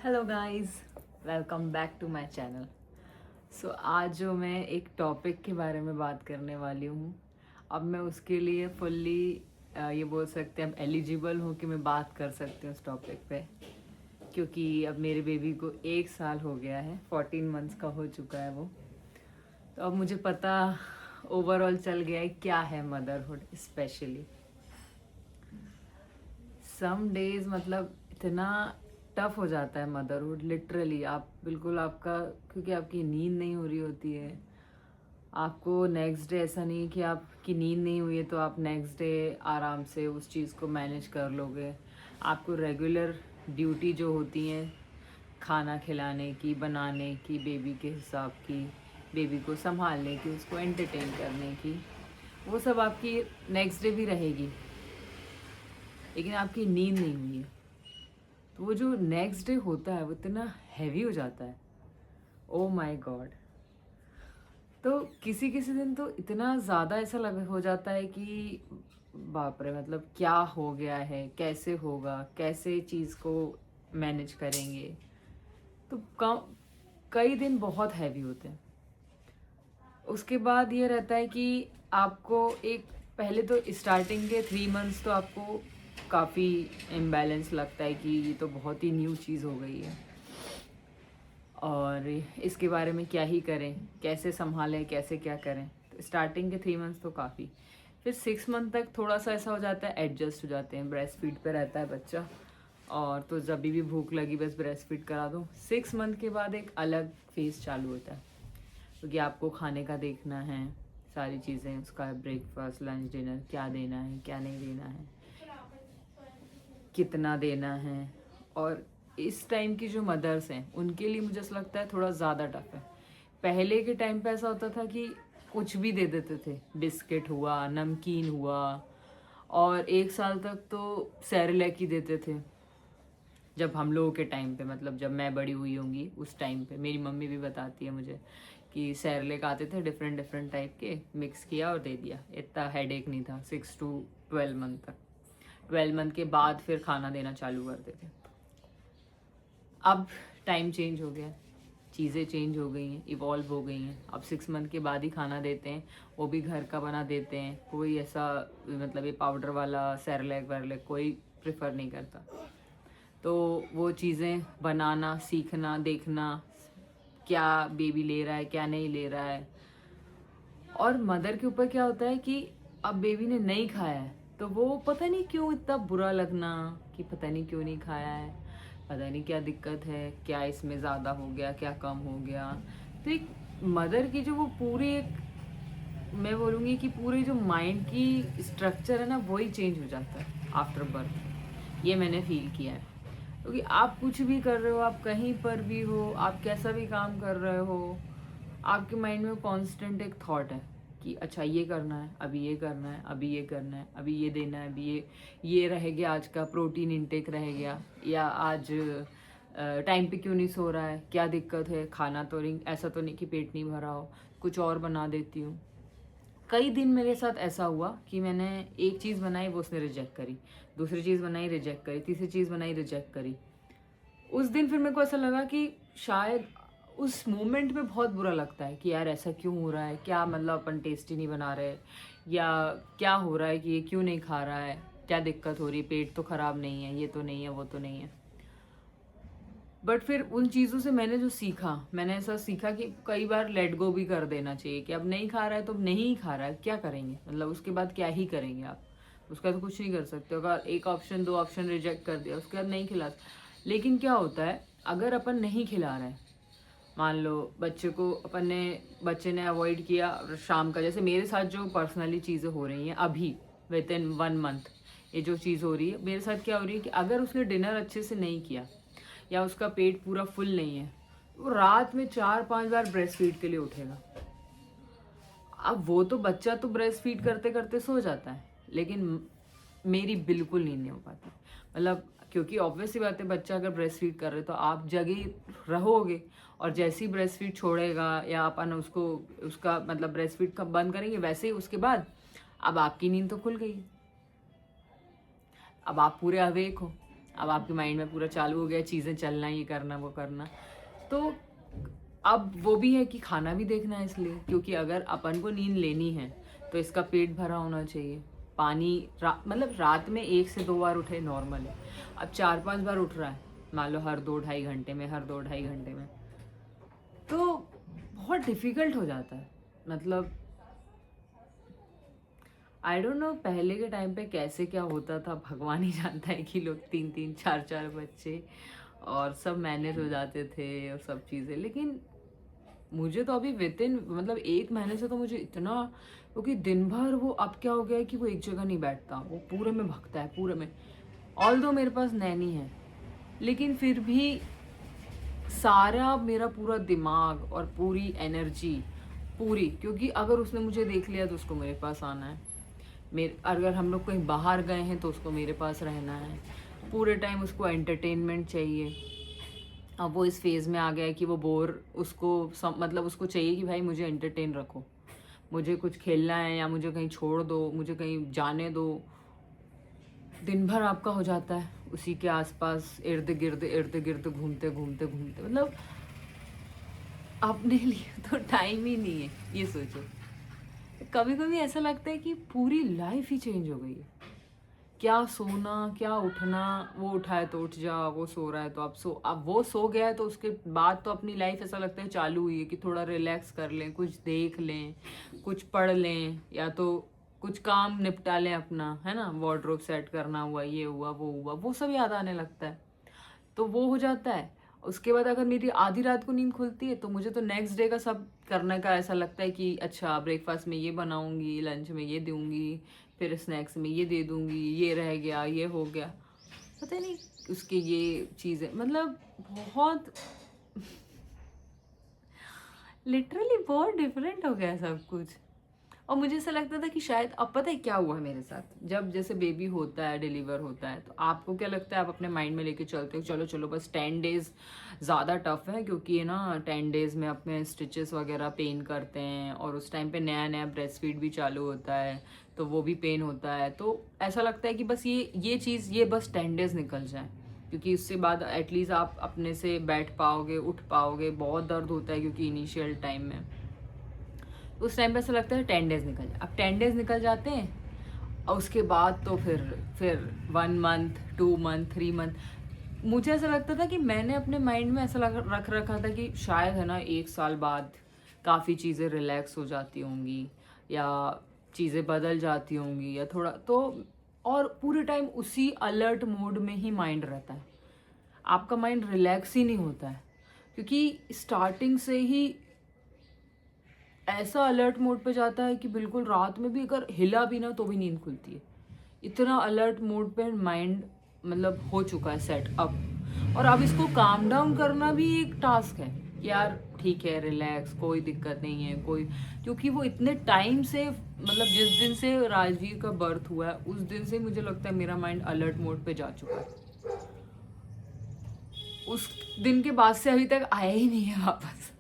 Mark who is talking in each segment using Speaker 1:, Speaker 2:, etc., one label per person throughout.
Speaker 1: Hello guys, welcome back to my channel. So आज जो मैं एक टॉपिक के बारे में बात करने वाली हूँ, अब मैं उसके लिए फुल्ली ये बोल सकते हैं अब एलिजिबल हूँ कि मैं बात कर सकती हूँ उस टॉपिक पे, क्योंकि अब मेरे बेबी को 1 साल हो गया है, 14 मंथ्स का हो चुका है वो। तो अब मुझे पता ओवरऑल चल गया है क्या है मदरहुड। स्पेशली सम डेज मतलब इतना टफ हो जाता है मदरहुड, लिटरली आप बिल्कुल आपका, क्योंकि आपकी नींद नहीं हो रही होती है। आपको नेक्स्ट डे ऐसा नहीं कि आपकी नींद नहीं हुई है तो आप नेक्स्ट डे आराम से उस चीज़ को मैनेज कर लोगे। आपको रेगुलर ड्यूटी जो होती हैं खाना खिलाने की, बनाने की, बेबी के हिसाब की, बेबी को संभालने की, उसको एंटरटेन करने की, वो सब आपकी नेक्स्ट डे भी रहेगी, लेकिन आपकी नींद नहीं हुई है तो वो जो नेक्स्ट डे होता है वो इतना हैवी हो जाता है। Oh my God. तो किसी किसी दिन तो इतना ज़्यादा ऐसा लग हो जाता है कि बाप रे, मतलब क्या हो गया है, कैसे होगा, कैसे चीज़ को मैनेज करेंगे। तो कई दिन बहुत हैवी होते हैं। उसके बाद ये रहता है कि आपको एक, पहले तो स्टार्टिंग के 3 मंथ्स तो आपको काफ़ी इम्बैलेंस लगता है कि ये तो बहुत ही न्यू चीज़ हो गई है और इसके बारे में क्या ही करें, कैसे संभालें, कैसे क्या करें। तो स्टार्टिंग के 3 मंथ्स तो काफ़ी, फिर 6 मंथ तक थोड़ा सा ऐसा हो जाता है, एडजस्ट हो जाते हैं, ब्रेस्ट फीड पे रहता है बच्चा और तो जब भी भूख लगी बस ब्रेस्ट फीड करा दो। 6 मंथ के बाद एक अलग फेज चालू होता है, क्योंकि आपको खाने का देखना है, सारी चीज़ें, उसका ब्रेकफास्ट, लंच, डिनर, क्या देना है, क्या नहीं देना है, कितना देना है। और इस टाइम की जो मदर्स हैं उनके लिए मुझे ऐसा लगता है थोड़ा ज़्यादा टफ है। पहले के टाइम पे ऐसा होता था कि कुछ भी दे देते थे, बिस्किट हुआ, नमकीन हुआ, और 1 साल तक तो सेरेलैक ही देते थे। जब हम लोगों के टाइम पे, मतलब जब मैं बड़ी हुई होंगी उस टाइम पे, मेरी मम्मी भी बताती है मुझे कि सेरेलैक आते थे डिफरेंट डिफरेंट टाइप के, मिक्स किया और दे दिया, इतना हेडेक नहीं था 6 to 12 मंथ तक। 12 मंथ के बाद फिर खाना देना चालू करते थे। अब टाइम चेंज हो गया, चीज़ें चेंज हो गई हैं, इवॉल्व हो गई हैं। अब 6 मंथ के बाद ही खाना देते हैं, वो भी घर का बना देते हैं। कोई ऐसा मतलब ये पाउडर वाला सेरेलैक वेरेलैक कोई प्रेफर नहीं करता। तो वो चीज़ें बनाना सीखना, देखना क्या बेबी ले रहा है, क्या नहीं ले रहा है। और मदर के ऊपर क्या होता है कि अब बेबी ने नहीं खाया है तो वो पता नहीं क्यों इतना बुरा लगना कि पता नहीं क्यों नहीं खाया है, पता नहीं क्या दिक्कत है, क्या इसमें ज़्यादा हो गया, क्या कम हो गया। तो एक मदर की जो वो पूरी एक, मैं बोलूँगी कि पूरी जो माइंड की स्ट्रक्चर है ना, वही चेंज हो जाता है आफ्टर बर्थ। ये मैंने फील किया है, क्योंकि आप कुछ भी कर रहे हो, आप कहीं पर भी हो, आप कैसा भी काम कर रहे हो, आपके माइंड में कांस्टेंट एक थॉट है कि अच्छा ये करना है, अभी ये करना है, अभी ये करना है, अभी ये देना है, अभी ये रह गया, आज का प्रोटीन इंटेक रह गया, या आज टाइम पे क्यों नहीं सो रहा है, क्या दिक्कत है, खाना तो नहीं, ऐसा तो नहीं कि पेट नहीं भरा हो, कुछ और बना देती हूँ। कई दिन मेरे साथ ऐसा हुआ कि मैंने एक चीज़ बनाई, वो उसने रिजेक्ट करी, दूसरी चीज़ बनाई रिजेक्ट करी, तीसरी चीज़ बनाई रिजेक्ट करी। उस दिन फिर मेरे को ऐसा लगा कि शायद उस मोमेंट में बहुत बुरा लगता है कि यार ऐसा क्यों हो रहा है, क्या मतलब अपन टेस्टी नहीं बना रहे, या क्या हो रहा है कि ये क्यों नहीं खा रहा है, क्या दिक्कत हो रही है, पेट तो ख़राब नहीं है, ये तो नहीं है, वो तो नहीं है। बट फिर उन चीज़ों से मैंने जो सीखा, मैंने ऐसा सीखा कि कई बार लेट गो भी कर देना चाहिए कि अब नहीं खा रहा है तो अब नहीं खा रहा है, क्या करेंगे, मतलब उसके बाद क्या ही करेंगे आप, उसका तो कुछ नहीं कर सकते। अगर एक ऑप्शन, दो ऑप्शन रिजेक्ट कर दिया, उसके बाद नहीं खिला। लेकिन क्या होता है अगर अपन नहीं खिला रहे हैं, मान लो बच्चे को अपन ने, बच्चे ने अवॉइड किया शाम का, जैसे मेरे साथ जो पर्सनली चीज़ें हो रही हैं अभी विद इन 1 मंथ, ये जो चीज़ हो रही है मेरे साथ, क्या हो रही है कि अगर उसने डिनर अच्छे से नहीं किया या उसका पेट पूरा फुल नहीं है, वो रात में 4-5 बार ब्रेस्ट फीड के लिए उठेगा। अब वो तो बच्चा तो ब्रेस्ट फीड करते करते सो जाता है, लेकिन मेरी बिल्कुल नींद नहीं हो पाती, मतलब क्योंकि ऑब्वियस सी बात है, बच्चा अगर ब्रेस्ट फीड कर रहे तो आप जगे रहोगे, और जैसे ही ब्रेस्ट फीड छोड़ेगा या अपन उसको, उसका मतलब ब्रेस्ट फीड कब बंद करेंगे, वैसे ही उसके बाद अब आपकी नींद तो खुल गई, अब आप पूरे अवेक हो, अब आपके माइंड में पूरा चालू हो गया चीज़ें चलना, ये करना वो करना। तो अब वो भी है कि खाना भी देखना है, इसलिए क्योंकि अगर अपन को नींद लेनी है तो इसका पेट भरा होना चाहिए। पानी मतलब रात में 1 से 2 बार उठे नॉर्मल है, अब 4-5 बार उठ रहा है मान लो हर 2-2.5 घंटे में, हर 2-2.5 घंटे में, तो बहुत डिफ़िकल्ट हो जाता है। मतलब आई डोंट नो पहले के टाइम पे कैसे क्या होता था, भगवान ही जानता है कि लोग 3-3 4-4 बच्चे और सब मैनेज हो जाते थे और सब चीज़ें। लेकिन मुझे तो अभी विदिन मतलब 1 महीने से तो मुझे इतना, क्योंकि दिन भर वो अब क्या हो गया है कि वो एक जगह नहीं बैठता, वो पूरे में भगता है पूरे में। ऑल्दो मेरे पास नैनी है, लेकिन फिर भी सारा मेरा पूरा दिमाग और पूरी एनर्जी पूरी, क्योंकि अगर उसने मुझे देख लिया तो उसको मेरे पास आना है, मेरे अगर हम लोग कहीं बाहर गए हैं तो उसको मेरे पास रहना है, पूरे टाइम उसको एंटरटेनमेंट चाहिए। अब वो इस फेज़ में आ गया है कि वो बोर उसको मतलब उसको चाहिए कि भाई मुझे एंटरटेन रखो, मुझे कुछ खेलना है या मुझे कहीं छोड़ दो, मुझे कहीं जाने दो। दिन भर आपका हो जाता है उसी के आसपास इर्द गिर्द घूमते घूमते घूमते, मतलब अपने लिए तो टाइम ही नहीं है। ये सोचो, कभी कभी ऐसा लगता है कि पूरी लाइफ ही चेंज हो गई है। क्या सोना क्या उठना, वो उठा है तो उठ जा, वो सो रहा है तो अब वो सो गया है तो उसके बाद तो अपनी लाइफ ऐसा लगता है चालू हुई है कि थोड़ा रिलैक्स कर लें, कुछ देख लें, कुछ पढ़ लें, या तो कुछ काम निपटा लें अपना, है ना, वार्डरोब सेट करना हुआ, ये हुआ वो सब याद आने लगता है। तो वो हो जाता है। उसके बाद अगर मेरी आधी रात को नींद खुलती है तो मुझे तो नेक्स्ट डे का सब करने का ऐसा लगता है कि अच्छा ब्रेकफास्ट में ये बनाऊंगी, लंच में ये दूंगी, फिर स्नैक्स में ये दे दूंगी, ये रह गया, ये हो गया, पता नहीं उसके ये चीज़ें, मतलब बहुत लिटरली बहुत डिफरेंट हो गया सब कुछ। और मुझे ऐसा लगता था कि शायद, अब पता है क्या हुआ मेरे साथ, जब जैसे बेबी होता है, डिलीवर होता है, तो आपको क्या लगता है, आप अपने माइंड में लेके चलते हो चलो चलो बस 10 डेज ज़्यादा टफ है, क्योंकि ये ना 10 डेज में अपने स्टिचेस वगैरह पेन करते हैं, और उस टाइम पे नया नया ब्रेस्ट फीड भी चालू होता है तो वो भी पेन होता है। तो ऐसा लगता है कि बस ये चीज़ ये बस 10 डेज निकल जाए, क्योंकि उससे बाद एटलीस्ट आप अपने से बैठ पाओगे, उठ पाओगे। बहुत दर्द होता है क्योंकि इनिशियल टाइम में, उस टाइम पे ऐसा लगता है 10 डेज निकल जाए। अब 10 डेज निकल जाते हैं और उसके बाद तो फिर 1 मंथ, 2 मंथ, 3 मंथ। मुझे ऐसा लगता था कि मैंने अपने माइंड में ऐसा रख रखा था कि शायद है ना 1 साल बाद काफ़ी चीज़ें रिलैक्स हो जाती होंगी, या चीज़ें बदल जाती होंगी, या थोड़ा तो, और पूरे टाइम उसी अलर्ट मोड में ही माइंड रहता है, आपका माइंड रिलैक्स ही नहीं होता है, क्योंकि स्टार्टिंग से ही ऐसा अलर्ट मोड पे जाता है कि बिल्कुल रात में भी अगर हिला भी ना तो भी नींद खुलती है। इतना अलर्ट मोड पे माइंड मतलब हो चुका है सेट अप। और अब इसको काम डाउन करना भी एक टास्क है कि यार ठीक है, रिलैक्स, कोई दिक्कत नहीं है कोई, क्योंकि वो इतने टाइम से, मतलब जिस दिन से राजवीर का बर्थ हुआ है उस दिन से मुझे लगता है मेरा माइंड अलर्ट मोड पे जा चुका है। उस दिन के बाद से अभी तक आया ही नहीं है वापस।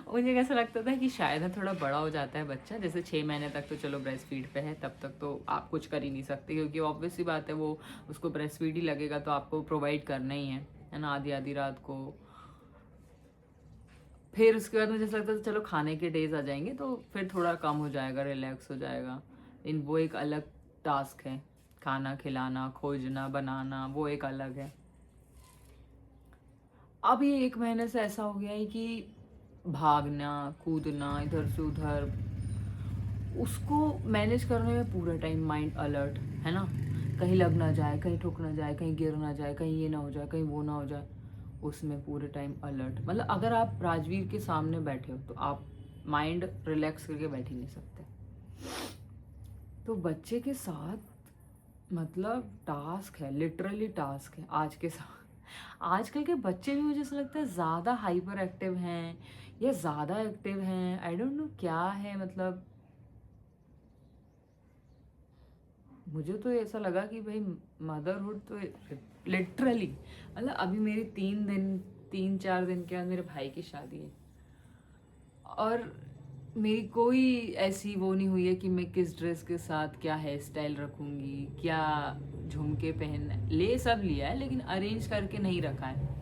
Speaker 1: मुझे कैसा लगता था कि शायद है थोड़ा बड़ा हो जाता है बच्चा, जैसे 6 महीने तक तो चलो ब्रेस्ट फीड पे है, तब तक तो आप कुछ कर ही नहीं सकते, क्योंकि ऑब्वियस सी बात है वो उसको ब्रेस्ट फीड ही लगेगा तो आपको प्रोवाइड करना ही है ना, आधी आधी रात को। फिर उसके बाद मुझे ऐसा लगता था चलो खाने के डेज आ जाएंगे तो फिर थोड़ा कम हो जाएगा, रिलैक्स हो जाएगा। इन वो एक अलग टास्क है, खाना खिलाना, खोजना, बनाना, वो एक अलग है। अब ये 1 महीने से ऐसा हो गया है कि भागना, कूदना, इधर से उधर, उसको मैनेज करने में पूरा टाइम माइंड अलर्ट है ना, कहीं लग ना जाए, कहीं ठुक ना जाए, कहीं गिर ना जाए, कहीं ये ना हो जाए, कहीं वो ना हो जाए, उसमें पूरे टाइम अलर्ट। मतलब अगर आप राजवीर के सामने बैठे हो तो आप माइंड रिलैक्स करके बैठ ही नहीं सकते। तो बच्चे के साथ मतलब टास्क है, लिटरली टास्क है आज के साथ। आजकल के बच्चे भी मुझे ऐसा लगता है ज़्यादा हाइपर एक्टिव हैं या ज़्यादा एक्टिव हैं, आई डोंट नो क्या है। मतलब मुझे तो ऐसा लगा कि भाई मदरहुड तो लिटरली, मतलब अभी मेरी 3 4 दिन के बाद मेरे भाई की शादी है, और मेरी कोई ऐसी वो नहीं हुई है कि मैं किस ड्रेस के साथ क्या हेयर स्टाइल रखूँगी, क्या झुमके पहनना, ले सब लिया है लेकिन अरेंज करके नहीं रखा है।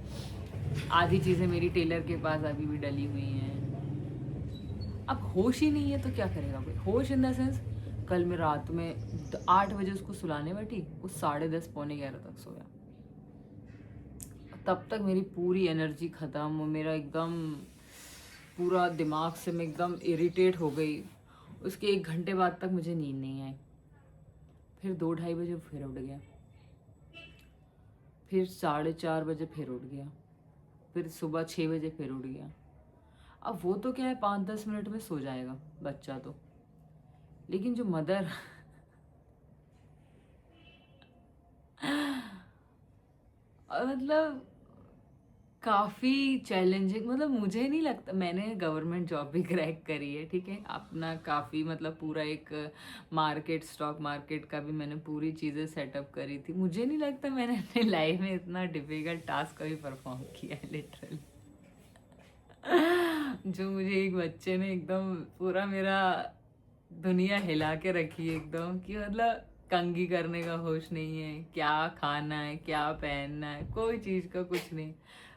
Speaker 1: आधी चीज़ें मेरी टेलर के पास अभी भी डली हुई हैं। अब होश ही नहीं है तो क्या करेगा कोई। होश इन द सेंस, कल मैं रात में 8 बजे उसको सुलाने बैठी, वो 10:30 पौने 11 तक सोया। तब तक मेरी पूरी एनर्जी ख़त्म, मेरा एकदम पूरा दिमाग से मैं एकदम इरिटेट हो गई। उसके 1 घंटे बाद तक मुझे नींद नहीं आई। फिर 2-2:30 बजे फिर उठ गया, फिर 4:30 बजे फिर उठ गया, फिर सुबह 6 बजे फिर उठ गया। अब वो तो क्या है, 5-10 मिनट में सो जाएगा बच्चा तो, लेकिन जो मदर मतलब काफ़ी चैलेंजिंग, मतलब मुझे नहीं लगता, मैंने गवर्नमेंट जॉब भी क्रैक करी है, ठीक है, अपना काफ़ी मतलब पूरा एक मार्केट, स्टॉक मार्केट का भी मैंने पूरी चीज़ें सेटअप करी थी। मुझे नहीं लगता मैंने अपनी लाइफ में इतना डिफ़िकल्ट टास्क कभी परफॉर्म किया है लिटरली। जो मुझे एक बच्चे ने एकदम पूरा मेरा दुनिया हिला के रखी है एकदम, कि मतलब कंघी करने का होश नहीं है, क्या खाना है, क्या पहनना है, कोई चीज़ का कुछ नहीं,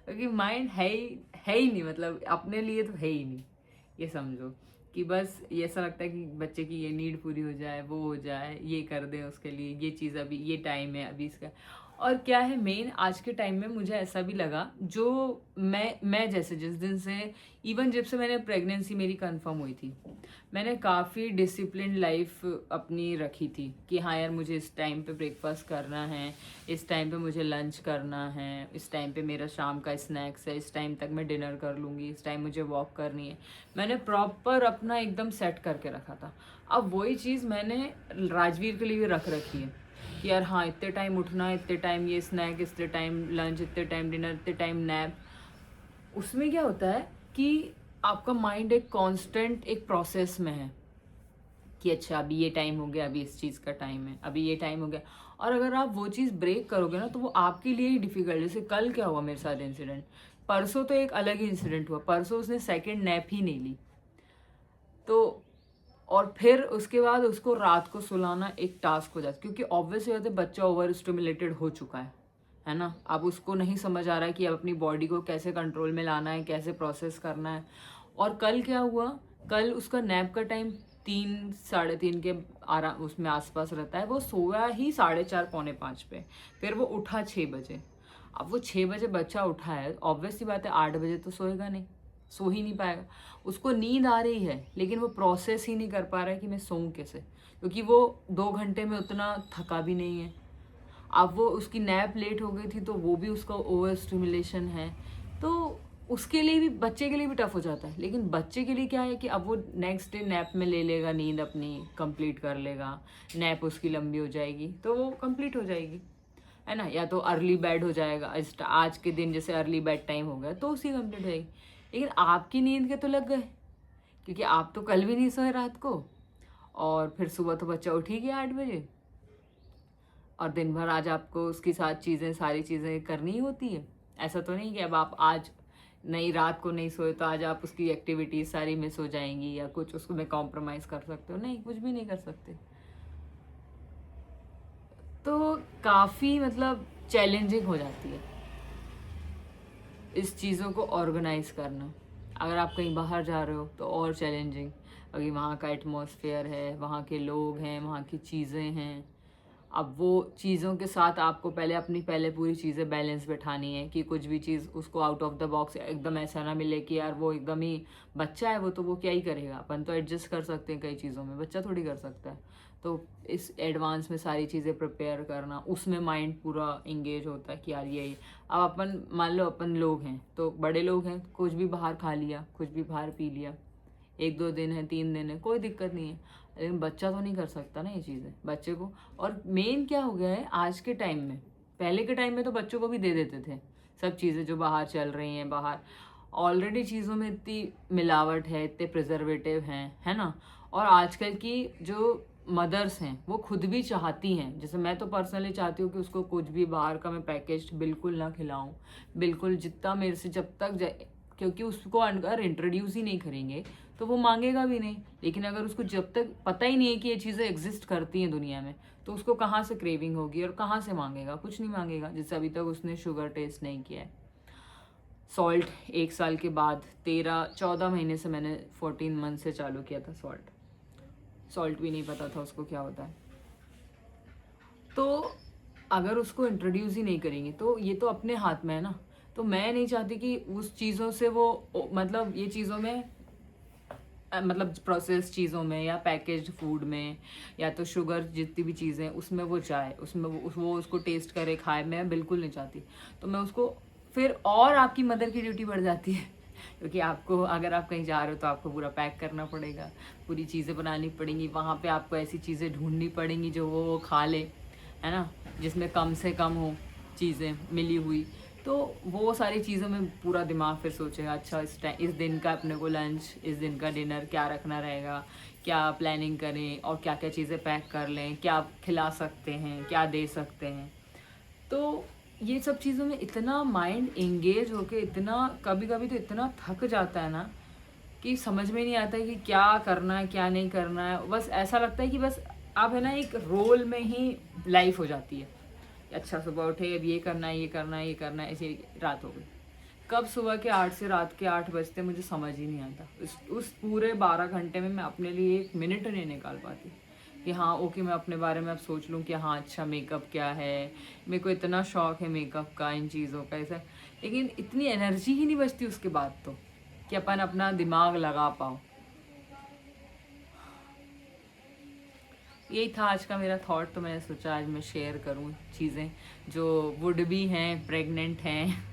Speaker 1: क्योंकि माइंड है ही नहीं, मतलब अपने लिए तो है ही नहीं। ये समझो कि बस ये ऐसा लगता है कि बच्चे की ये नीड पूरी हो जाए, वो हो जाए, ये कर दें उसके लिए, ये चीज़ अभी ये टाइम है अभी इसका। और क्या है मेन, आज के टाइम में मुझे ऐसा भी लगा, जो मैं जैसे जिस दिन से, इवन जब से मैंने प्रेगनेंसी मेरी कंफर्म हुई थी, मैंने काफ़ी डिसिप्लिन लाइफ अपनी रखी थी कि हाँ यार मुझे इस टाइम पे ब्रेकफास्ट करना है, इस टाइम पे मुझे लंच करना है, इस टाइम पे मेरा शाम का स्नैक्स है, इस टाइम तक मैं डिनर कर लूँगी, इस टाइम मुझे वॉक करनी है। मैंने प्रॉपर अपना एकदम सेट करके रखा था। अब वही चीज़ मैंने राजवीर के लिए भी रख रखी है कि यार हाँ इतने टाइम उठना, इतने टाइम ये स्नैक, इतने टाइम लंच, इतने टाइम डिनर, इतने टाइम नैप। उसमें क्या होता है कि आपका माइंड एक कांस्टेंट एक प्रोसेस में है कि अच्छा अभी ये टाइम हो गया, अभी इस चीज़ का टाइम है, अभी ये टाइम हो गया। और अगर आप वो चीज़ ब्रेक करोगे ना तो वो आपके लिए ही डिफ़िकल्ट। जैसे कल क्या हुआ मेरे साथ इंसिडेंट, परसों तो एक अलग ही इंसिडेंट हुआ, परसों उसने सेकेंड नैप ही नहीं ली, तो और फिर उसके बाद उसको रात को सुलाना एक टास्क हो जाता, क्योंकि ऑब्वियसली होता है बच्चा ओवर स्टिमुलेटेड हो चुका है ना। अब उसको नहीं समझ आ रहा है कि अब अपनी बॉडी को कैसे कंट्रोल में लाना है, कैसे प्रोसेस करना है। और कल क्या हुआ, कल उसका नैप का टाइम 3-3:30 के उसमें आसपास रहता है। वो सोया ही 4:30-4:45 पे, फिर वो उठा 6 बजे। अब वो 6 बजे बच्चा उठा है, ऑब्वियसली बात है 8 बजे तो सोएगा नहीं, सो ही नहीं पाएगा। उसको नींद आ रही है लेकिन वो प्रोसेस ही नहीं कर पा रहा है कि मैं सोऊं कैसे, क्योंकि वो 2 घंटे में उतना थका भी नहीं है। अब वो उसकी नैप लेट हो गई थी तो वो भी उसका ओवर स्टिमुलेशन है, तो उसके लिए भी, बच्चे के लिए भी टफ हो जाता है। लेकिन बच्चे के लिए क्या है कि अब वो नेक्स्ट डे नैप में ले लेगा, नींद अपनी कंप्लीट कर लेगा, नैप उसकी लंबी हो जाएगी तो वो कंप्लीट हो जाएगी, है ना। या तो अर्ली बेड हो जाएगा, आज के दिन जैसे अर्ली बेड टाइम हो गया तो उसी कंप्लीट हो जाएगी। लेकिन आपकी नींद के तो लग गए, क्योंकि आप तो कल भी नहीं सोए रात को, और फिर सुबह तो बच्चा उठ ही गया 8 बजे, और दिन भर आज आपको उसके साथ चीज़ें, सारी चीज़ें करनी ही होती है। ऐसा तो नहीं कि अब आप आज नहीं, रात को नहीं सोए तो आज आप उसकी एक्टिविटीज़ सारी मिस हो जाएंगी या कुछ उसको में कॉम्प्रोमाइज़ कर सकते हो, नहीं, कुछ भी नहीं कर सकते। तो काफ़ी मतलब चैलेंजिंग हो जाती है इस चीज़ों को ऑर्गेनाइज करना। अगर आप कहीं बाहर जा रहे हो तो और चैलेंजिंग, अभी वहाँ का एटमॉस्फेयर है, वहाँ के लोग हैं, वहाँ की चीज़ें हैं। अब वो चीज़ों के साथ आपको पहले पूरी चीज़ें बैलेंस बैठानी है कि कुछ भी चीज़ उसको आउट ऑफ द बॉक्स एकदम ऐसा ना मिले कि यार वो एकदम ही बच्चा है, वो तो वो क्या ही करेगा, अपन तो एडजस्ट कर सकते हैं कई चीज़ों में, बच्चा थोड़ी कर सकता है। तो इस एडवांस में सारी चीज़ें प्रिपेयर करना, उसमें माइंड पूरा इंगेज होता है कि यार ये अब अपन मान लो अपन लोग हैं तो बड़े लोग हैं, कुछ भी बाहर खा लिया, कुछ भी बाहर पी लिया, 1-2 दिन है, 3 दिन है, कोई दिक्कत नहीं है। लेकिन बच्चा तो नहीं कर सकता ना ये चीज़ें बच्चे को। और मेन क्या हो गया है आज के टाइम में, पहले के टाइम में तो बच्चों को भी दे देते थे सब चीज़ें जो बाहर चल रही हैं, बाहर ऑलरेडी चीज़ों में इतनी मिलावट है, इतने प्रिजर्वेटिव हैं, है ना। और आजकल की जो मदर्स हैं वो खुद भी चाहती हैं, जैसे मैं तो पर्सनली चाहती हूँ कि उसको कुछ भी बाहर का मैं पैकेज बिल्कुल ना खिलाऊं, बिल्कुल जितना मेरे से जब तक क्योंकि उसको अगर इंट्रोड्यूस ही नहीं करेंगे तो वो मांगेगा भी नहीं। लेकिन अगर उसको जब तक पता ही नहीं है कि ये चीज़ें एग्जिस्ट करती हैं दुनिया में, तो उसको कहाँ से क्रेविंग होगी और कहाँ से मांगेगा? कुछ नहीं मांगेगा, जैसे अभी तक उसने शुगर टेस्ट नहीं किया है। सॉल्ट 1 साल के बाद 13-14 महीने से मैंने 14 मंथ से चालू किया था सॉल्ट भी नहीं पता था उसको क्या होता है। तो अगर उसको इंट्रोड्यूस ही नहीं करेंगे तो ये तो अपने हाथ में है ना। तो मैं नहीं चाहती कि उस चीज़ों से वो मतलब ये चीज़ों में मतलब प्रोसेस चीज़ों में या पैकेज्ड फूड में या तो शुगर जितनी भी चीज़ें उसमें वो जाए, उसमें वो उसको टेस्ट करे खाए, मैं बिल्कुल नहीं चाहती। तो मैं उसको फिर और आपकी मदर की ड्यूटी बढ़ जाती है क्योंकि आपको अगर आप कहीं जा रहे हो तो आपको पूरा पैक करना पड़ेगा, पूरी चीज़ें बनानी पड़ेंगी, वहाँ पे आपको ऐसी चीज़ें ढूंढनी पड़ेंगी जो वो खा ले, है ना, जिसमें कम से कम हो चीज़ें मिली हुई। तो वो सारी चीज़ों में पूरा दिमाग फिर सोचेगा, अच्छा इस दिन का अपने को लंच, इस दिन का डिनर क्या रखना रहेगा, क्या प्लानिंग करें और क्या क्या चीज़ें पैक कर लें, क्या खिला सकते हैं, क्या दे सकते हैं। तो ये सब चीज़ों में इतना माइंड एंगेज होके इतना कभी कभी तो इतना थक जाता है ना कि समझ में नहीं आता है कि क्या करना है क्या नहीं करना है। बस ऐसा लगता है कि बस आप है ना एक रोल में ही लाइफ हो जाती है। अच्छा सुबह उठे, अब ये करना है ये करना है ये करना है, ऐसे रात हो गई। कब सुबह के 8 से रात के 8 बजते मुझे समझ ही नहीं आता। उस पूरे 12 घंटे में मैं अपने लिए 1 मिनट नहीं निकाल पाती कि हाँ ओके मैं अपने बारे में अब सोच लूँ कि हाँ अच्छा मेकअप क्या है, मेरे को इतना शौक है मेकअप का, इन चीज़ों का ऐसा। लेकिन इतनी एनर्जी ही नहीं बचती उसके बाद तो कि अपन अपना दिमाग लगा पाओ। यही था आज का मेरा थॉट। तो मैंने सोचा आज मैं शेयर करूं चीज़ें जो वुड भी हैं, प्रेग्नेंट हैं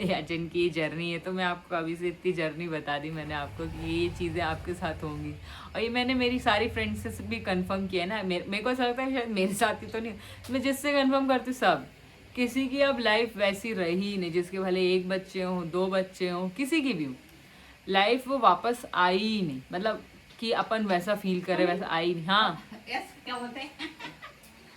Speaker 1: या जिनकी जर्नी है। तो मैं आपको अभी से इतनी जर्नी बता दी मैंने आपको कि ये चीज़ें आपके साथ होंगी। और ये मैंने मेरी सारी फ्रेंड्स से भी कंफर्म किया है ना। मेरे को ऐसा लगता है शायद मेरे साथ ही तो नहीं, मैं जिससे कंफर्म करती हूँ सब, किसी की अब लाइफ वैसी रही ही नहीं। जिसके भले 1 बच्चे हों 2 बच्चे हों, किसी की भी हो लाइफ, वो वापस आई ही नहीं। मतलब कि अपन वैसा फील करे वैसा आई नहीं। हाँ
Speaker 2: यस क्या बोलते हैं